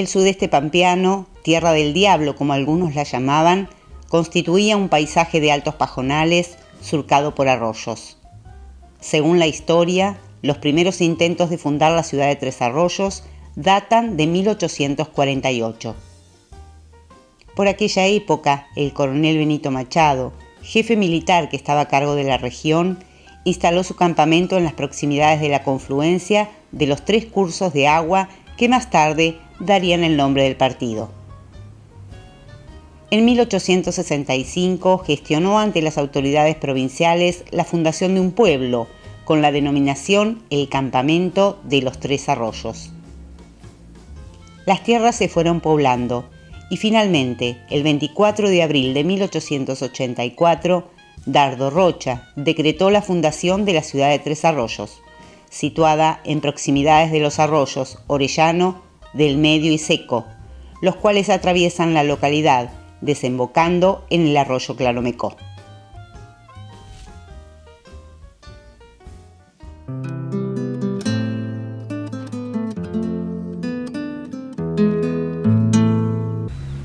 El sudeste pampeano, tierra del diablo como algunos la llamaban, constituía un paisaje de altos pajonales surcado por arroyos. Según la historia, los primeros intentos de fundar la ciudad de Tres Arroyos datan de 1848. Por aquella época, el coronel Benito Machado, jefe militar que estaba a cargo de la región, instaló su campamento en las proximidades de la confluencia de los 3 cursos de agua que más tarde darían el nombre del partido. En 1865 gestionó ante las autoridades provinciales la fundación de un pueblo con la denominación El Campamento de los 3 Arroyos. Las tierras se fueron poblando y finalmente, el 24 de abril de 1884, Dardo Rocha decretó la fundación de la ciudad de Tres Arroyos, situada en proximidades de los arroyos Orellano, del Medio y Seco, los cuales atraviesan la localidad, desembocando en el arroyo Claromecó.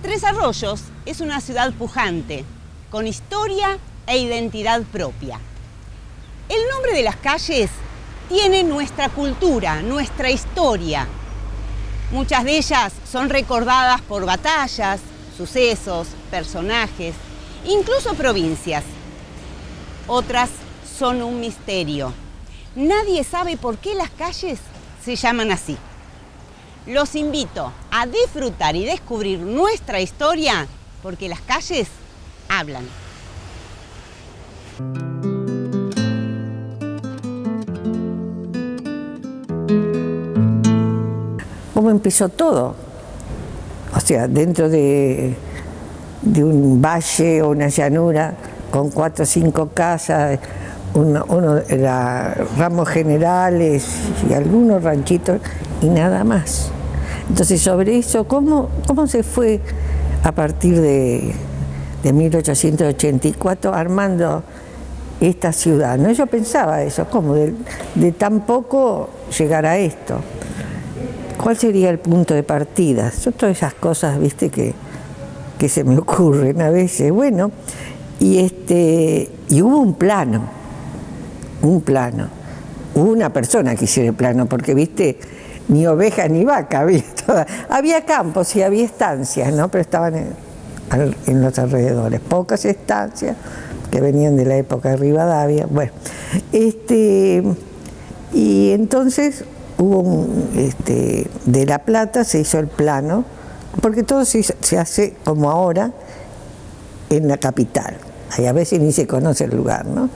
Tres Arroyos es una ciudad pujante, con historia e identidad propia. El nombre de las calles tiene nuestra cultura, nuestra historia. Muchas de ellas son recordadas por batallas, sucesos, personajes, incluso provincias. Otras son un misterio. Nadie sabe por qué las calles se llaman así. Los invito a disfrutar y descubrir nuestra historia, porque las calles hablan. ¿Cómo empezó todo? O sea, dentro de un valle o una llanura con 4 o 5 casas, uno era ramos generales y algunos ranchitos y nada más. Entonces, sobre eso, ¿cómo se fue a partir de 1884 armando esta ciudad? ¿No? Yo pensaba eso, ¿cómo de tan poco llegar a esto? ¿Cuál sería el punto de partida? Son todas esas cosas, viste, que se me ocurren a veces. Bueno, y hubo un plano. Hubo una persona que hiciera el plano, porque, viste, ni ovejas ni vaca había. Había campos y había estancias, ¿no? Pero estaban en los alrededores. Pocas estancias que venían de la época de Rivadavia. Bueno, y entonces hubo de La Plata se hizo el plano, porque todo se hace como ahora en la capital. Ahí a veces ni se conoce el lugar, ¿no?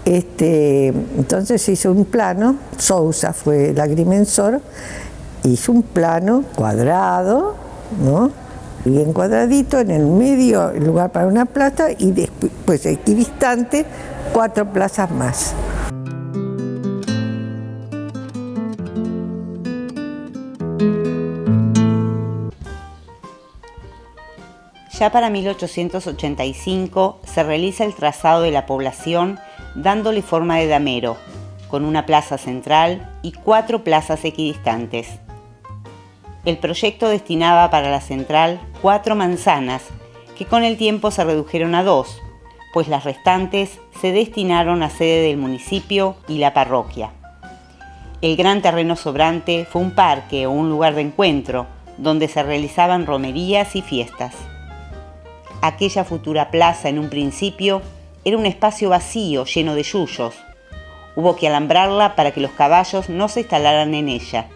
Entonces se hizo un plano, Sousa fue el agrimensor, hizo un plano cuadrado, ¿no? Bien cuadradito, en el medio el lugar para una plaza y después equidistante 4 plazas más. Ya para 1885 se realiza el trazado de la población dándole forma de damero, con una plaza central y 4 plazas equidistantes. El proyecto destinaba para la central 4 manzanas, que con el tiempo se redujeron a 2, pues las restantes se destinaron a sede del municipio y la parroquia. El gran terreno sobrante fue un parque o un lugar de encuentro, donde se realizaban romerías y fiestas. Aquella futura plaza en un principio era un espacio vacío lleno de yuyos. Hubo que alambrarla para que los caballos no se instalaran en ella.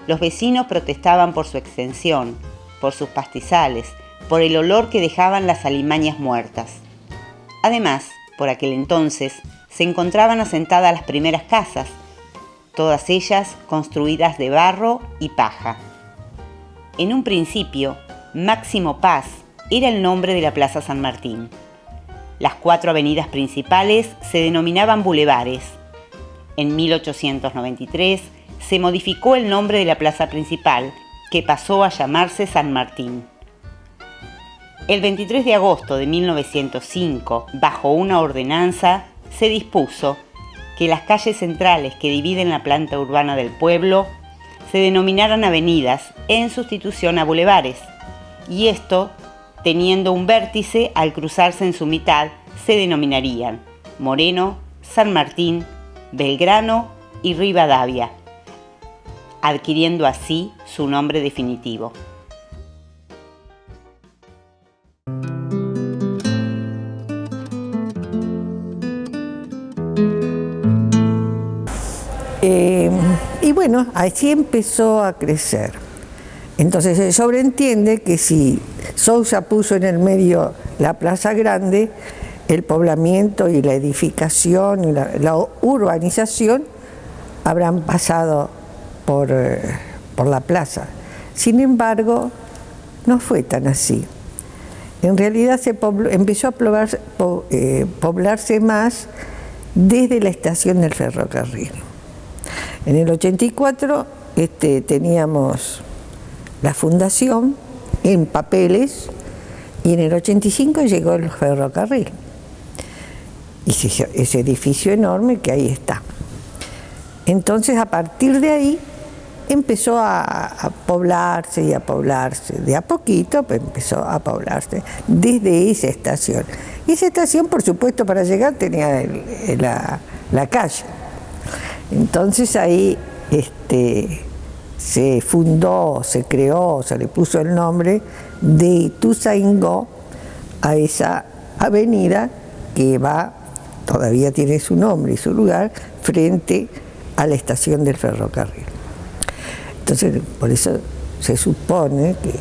Los vecinos protestaban por su extensión, por sus pastizales, por el olor que dejaban las alimañas muertas. Además, por aquel entonces, se encontraban asentadas las primeras casas, todas ellas construidas de barro y paja. En un principio, Máximo Paz era el nombre de la Plaza San Martín. Las 4 avenidas principales se denominaban bulevares. En 1893 se modificó el nombre de la plaza principal, que pasó a llamarse San Martín. El 23 de agosto de 1905, bajo una ordenanza, se dispuso que las calles centrales que dividen la planta urbana del pueblo se denominaran avenidas en sustitución a bulevares, y esto, teniendo un vértice al cruzarse en su mitad, se denominarían Moreno, San Martín, Belgrano y Rivadavia, adquiriendo así su nombre definitivo. Y bueno, así empezó a crecer. Entonces se sobreentiende que si Sousa puso en el medio la Plaza Grande, el poblamiento y la edificación y la urbanización habrán pasado por la plaza. Sin embargo, no fue tan así. En realidad empezó a poblarse más desde la estación del ferrocarril. En el 84 teníamos la fundación en papeles y en el 85 llegó el ferrocarril. Y ese edificio enorme que ahí está. Entonces, a partir de ahí, empezó a poblarse y a poblarse. De a poquito, pues, empezó a poblarse desde esa estación. Y esa estación, por supuesto, para llegar tenía la calle. Entonces ahí se fundó, se creó, se le puso el nombre de Ituzaingó a esa avenida que todavía tiene su nombre y su lugar frente a la estación del ferrocarril. Entonces, por eso se supone que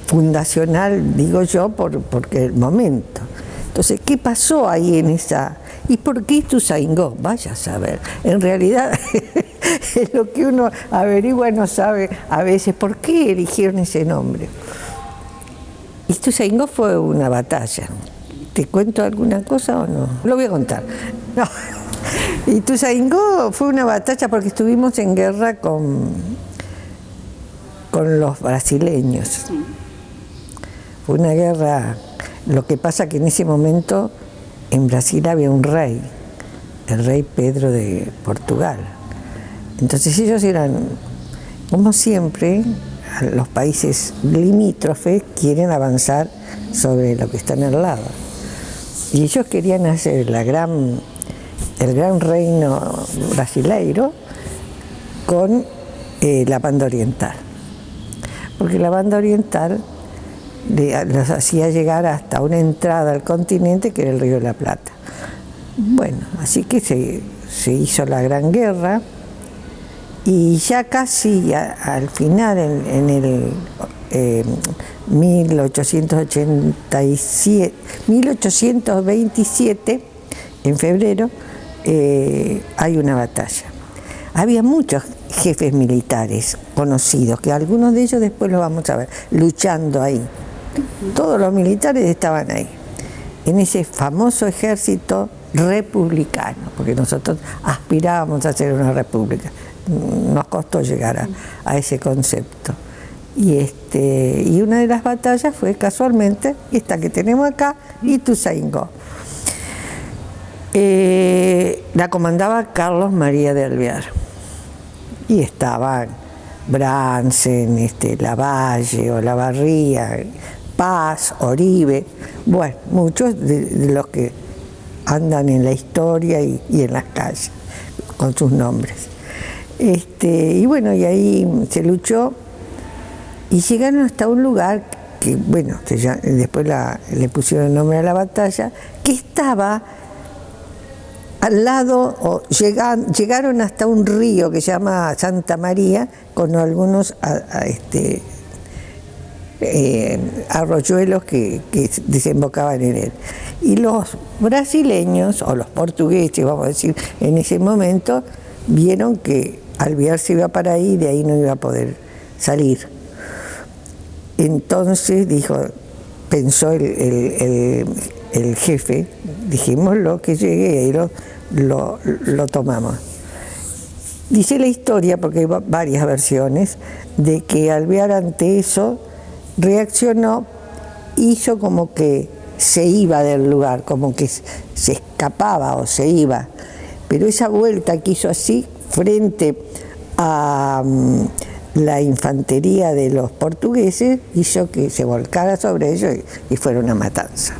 fundacional, digo yo, porque el momento. Entonces, ¿qué pasó ahí en esa? ¿Y por qué Ituzaingó? Vaya a saber. En realidad, es lo que uno averigua, no sabe a veces por qué eligieron ese nombre. Ituzaingó fue una batalla. ¿Te cuento alguna cosa o no? Lo voy a contar. No. Ituzaingó fue una batalla porque estuvimos en guerra con los brasileños. Fue una guerra. Lo que pasa que en ese momento en Brasil había un rey, el rey Pedro de Portugal. Entonces ellos eran, como siempre, los países limítrofes quieren avanzar sobre lo que está al lado. Y ellos querían hacer el gran reino brasileiro con la banda oriental. Porque la banda oriental los hacía llegar hasta una entrada al continente que era el Río de la Plata. Bueno, así que se hizo la Gran Guerra y ya casi al final, en el 1827, en febrero, hay una batalla. Había muchos jefes militares conocidos, que algunos de ellos después los vamos a ver, luchando ahí. Todos los militares estaban ahí, en ese famoso ejército republicano, porque nosotros aspirábamos a ser una república. Nos costó llegar a ese concepto. Y una de las batallas fue casualmente esta que tenemos acá, Ituzaingó. La comandaba Carlos María de Alvear. Y estaban Bransen, Lavalle, Olavarría, Paz, Oribe, bueno, muchos de los que andan en la historia y en las calles con sus nombres. Y bueno, y ahí se luchó y llegaron hasta un lugar que, bueno, después le pusieron el nombre a la batalla, que estaba al lado, llegaron hasta un río que se llama Santa María, con algunos arroyuelos que desembocaban en él. Y los brasileños, o los portugueses, vamos a decir, en ese momento, vieron que Alvear se iba para ahí y de ahí no iba a poder salir. Entonces pensó el jefe, dijémoslo que llegue y ahí lo tomamos. Dice la historia, porque hay varias versiones, de que Alvear ante eso reaccionó, hizo como que se iba del lugar, como que se escapaba o se iba, pero esa vuelta que hizo así frente a la infantería de los portugueses hizo que se volcara sobre ellos y fuera una matanza.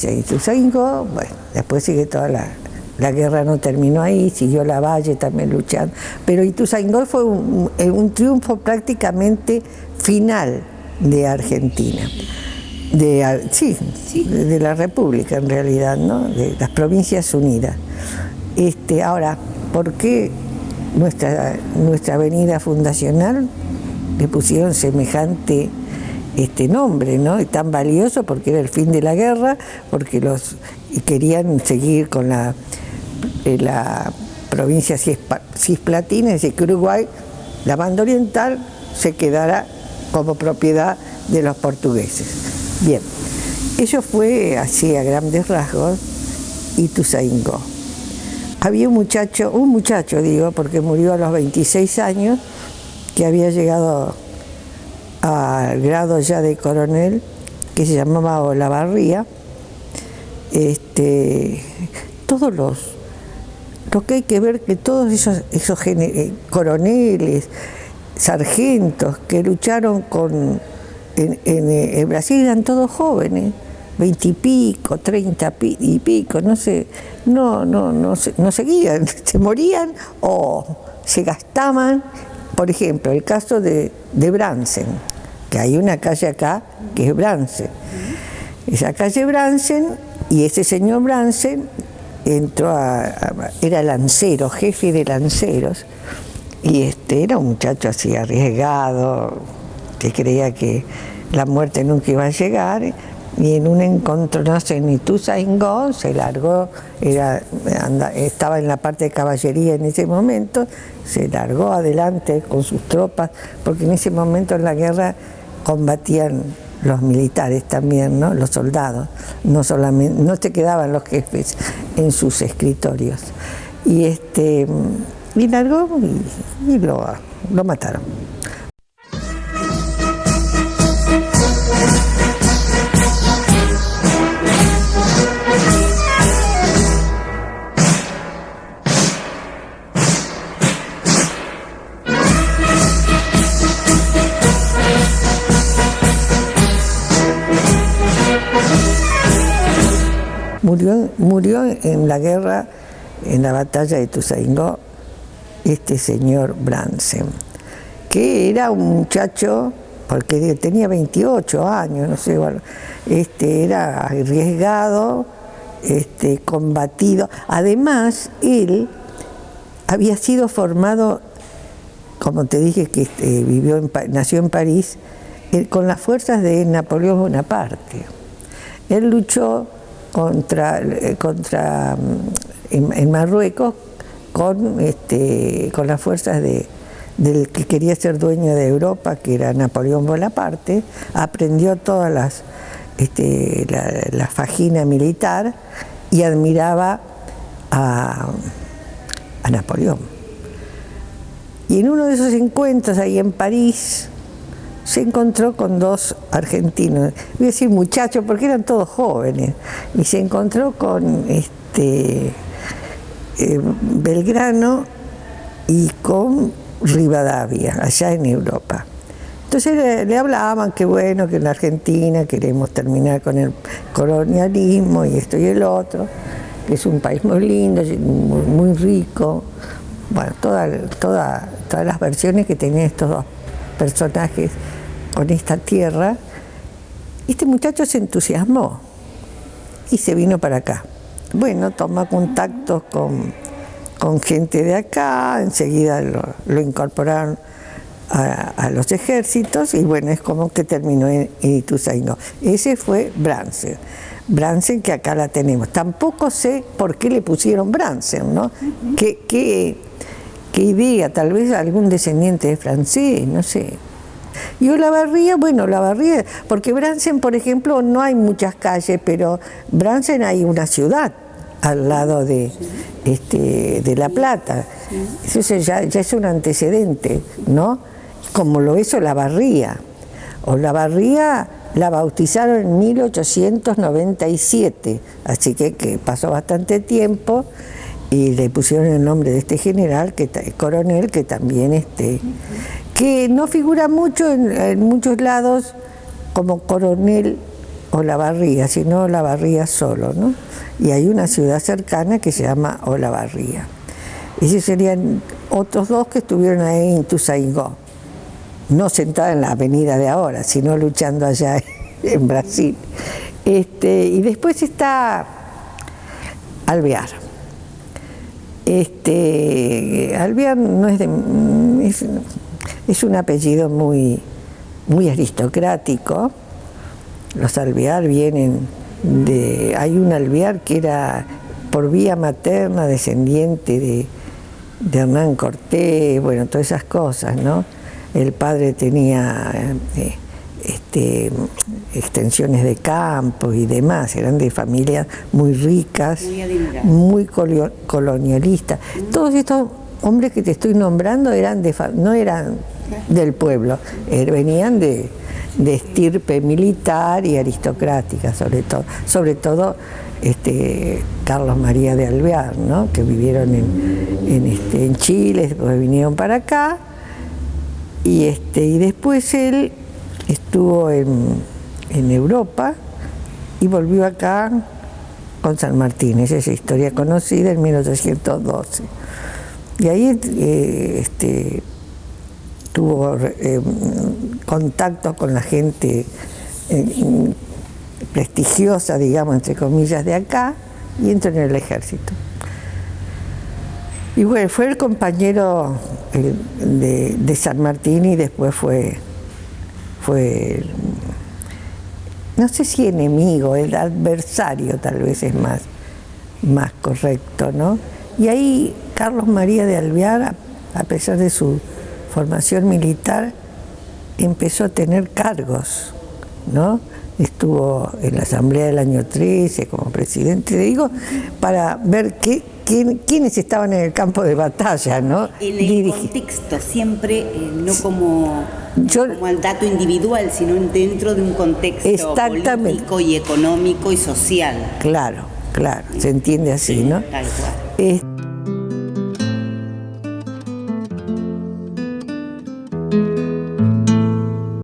Ituzaingó, bueno, después sigue toda la guerra, no terminó ahí, siguió Lavalle también luchando, pero Ituzaingó fue un triunfo prácticamente final de Argentina, de la República en realidad, ¿no? De las Provincias Unidas. Ahora, ¿por qué nuestra avenida fundacional le pusieron semejante nombre, ¿no? Y tan valioso, porque era el fin de la guerra, porque querían seguir con la provincia cisplatina, es decir, que Uruguay, la banda oriental, se quedara como propiedad de los portugueses. Bien, eso fue así a grandes rasgos Ituzaingó. Había un muchacho digo, porque murió a los 26 años, que había llegado al grado ya de coronel, que se llamaba Olavarría. Lo que hay que ver que todos esos coroneles, sargentos que lucharon en Brasil eran todos jóvenes, 20 y pico, 30 y pico, no seguían, se morían o se gastaban. Por ejemplo, el caso de Brandsen, que hay una calle acá que es Brandsen. Esa calle Brandsen, y ese señor Brandsen era lancero, jefe de lanceros, y era un muchacho así arriesgado, que creía que la muerte nunca iba a llegar, y en un encontronazo en Ituzaingó se largó, estaba en la parte de caballería en ese momento, se largó adelante con sus tropas, porque en ese momento en la guerra combatían los militares también, ¿no? Los soldados, no se quedaban los jefes en sus escritorios. Y largó y lo mataron. Murió en la guerra, en la batalla de Ituzaingó, este señor Brandsen, que era un muchacho, porque tenía 28 años, no sé, bueno, era arriesgado, combatido. Además, él había sido formado, como te dije, que nació en París, con las fuerzas de Napoleón Bonaparte. Él luchó en Marruecos con las fuerzas del que quería ser dueño de Europa, que era Napoleón Bonaparte. Aprendió todas la fajina militar y admiraba a Napoleón. Y en uno de esos encuentros ahí en París se encontró con dos argentinos, voy a decir muchachos porque eran todos jóvenes, y se encontró con Belgrano y con Rivadavia, allá en Europa. Entonces le hablaban que bueno, que en la Argentina queremos terminar con el colonialismo y esto y el otro, que es un país muy lindo, muy rico. Bueno, todas las versiones que tenían estos dos personajes con esta tierra. Este muchacho se entusiasmó y se vino para acá. Bueno, tomó contactos con gente de acá, enseguida lo incorporaron a los ejércitos y bueno, es como que terminó en Ituzaingó. Ese fue Brandsen, que acá la tenemos. Tampoco sé por qué le pusieron Brandsen, ¿no? ¿Qué idea? Tal vez algún descendiente de francés, no sé. Y Olavarría, bueno, Olavarría, porque Bransen, por ejemplo, no hay muchas calles, pero Bransen hay una ciudad al lado de La Plata. Eso ya es un antecedente, ¿no? Como lo es Olavarría. Olavarría la bautizaron en 1897, así que pasó bastante tiempo y le pusieron el nombre de este general, coronel, que también que no figura mucho en muchos lados como coronel Olavarría, sino Olavarría solo, ¿no? Y hay una ciudad cercana que se llama Olavarría. Esos serían otros dos que estuvieron ahí en Ituzaingó, no sentada en la avenida de ahora, sino luchando allá en Brasil. Y después está Alvear. Alvear no es un apellido muy aristocrático. Los Alvear vienen hay un Alvear que era por vía materna descendiente de Hernán Cortés, bueno, todas esas cosas, ¿no? El padre tenía extensiones de campo y demás, eran de familias muy ricas, muy colonialistas. Todos estos hombres que te estoy nombrando no eran del pueblo, venían de estirpe militar y aristocrática, sobre todo Carlos María de Alvear, ¿no? Que vivieron en Chile, después vinieron para acá, y después él estuvo en Europa y volvió acá con San Martín. Esa es historia conocida en 1812. Y ahí tuvo contacto con la gente prestigiosa, digamos, entre comillas, de acá, y entró en el ejército. Y bueno, fue el compañero de San Martín y después fue, no sé si enemigo, el adversario tal vez es más correcto, ¿no? Y ahí Carlos María de Alvear, a pesar de su formación militar, empezó a tener cargos, ¿no? Estuvo en la Asamblea del año 13 como presidente, digo, para ver quiénes estaban en el campo de batalla, ¿no? En el contexto, siempre, no como al dato individual, sino dentro de un contexto político y económico y social. Claro, se entiende así, ¿no? Tal cual.